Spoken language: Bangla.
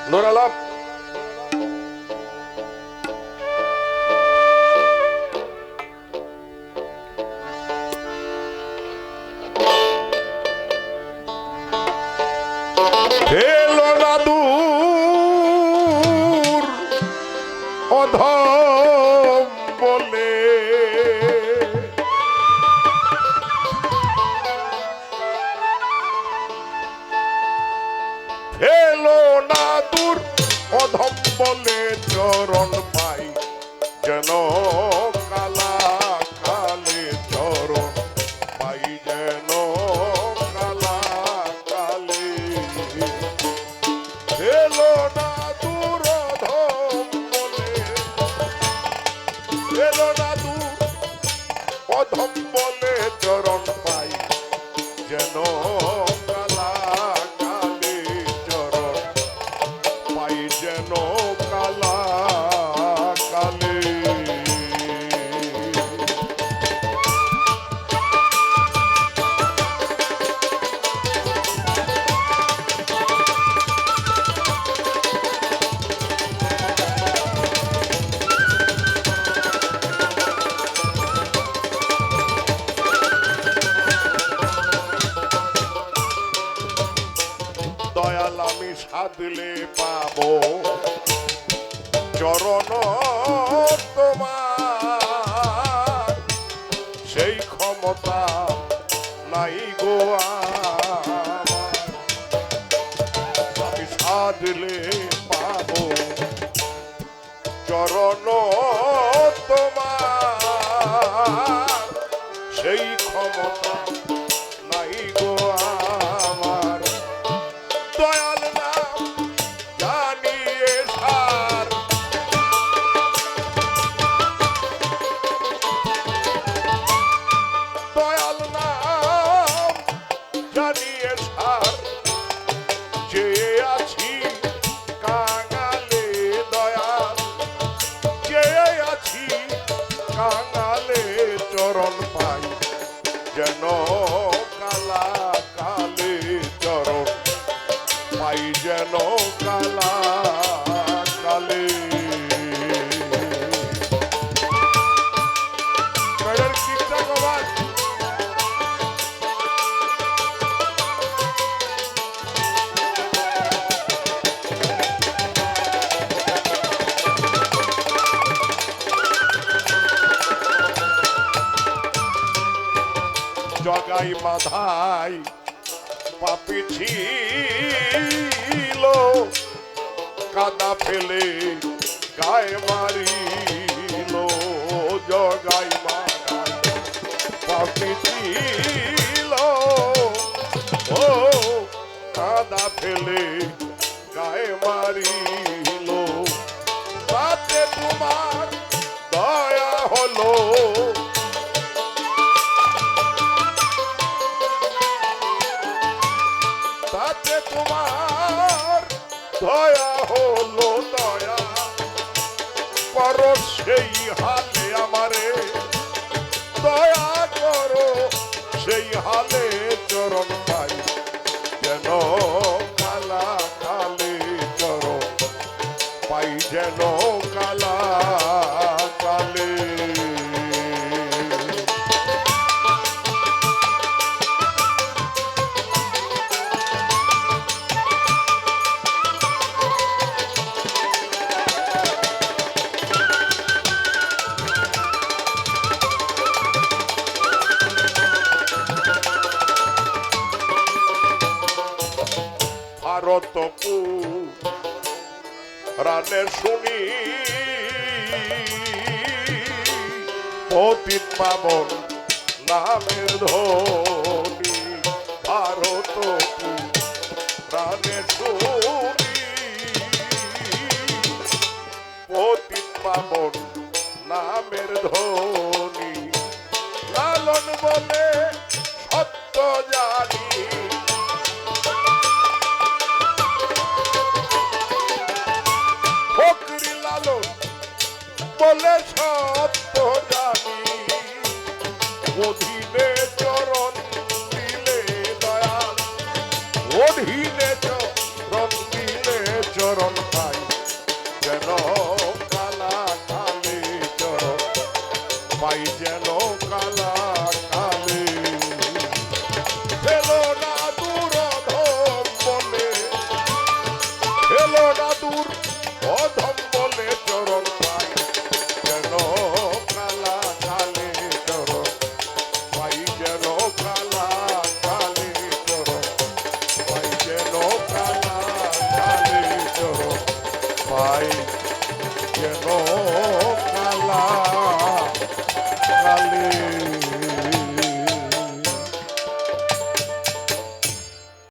নোরালাভ এলো না দূর অধম বলে এলো না দূর অধম বলে চরণ পাই যেন কালা কালে চরণ পাই যেন কালা কালে এলো না দূর অধম বলে এলো না দূর অধম বলে চরণ পাই যেন কালা কালে চরণ পাই যেন কালা কালে দয়াল আমি সাধলে পাবো চরণ তোমার সেই ক্ষমতা নাই গো আমার আমি সাধলে পাবো চরণ তোমার সেই ক্ষমতা নাই গো আমার দয়াল নাম জানিয়ে সার দয়াল নাম জানিয়ে সার যে আছি কাঙালে দয়াল যে আছি কাঙালে চরণ পাই যেন কালা কালে চরণ পাই যেন কালা কালে মেয়ের ঠিকঠাক আওয়াজ জগাই মাধাই পাপি ছিল কাদা ফেলে গায়ে মারিল জগাই মাধাই পাপি ছিল ও কাদা ফেলে গায়ে মারিল তাতে তোমার দয়া হলো তাতে তোমার দয়া হলো দয়া করো সেই হালে আমারে দয়া করো সেই হালে চরণ পাই যেন কালা কালে চরণ পাই যেন কালা কালে রানে শুনি পতিত পাবন নামের ধ্বনি ভারত রানে শুনি পতিত পাবন নামের ধ্বনি লালন বলে সত্য জানি বলে সত্য জানি অধীনে চরণ দিলে দয়াল অধীনে চরণ দিলে চরণ আয়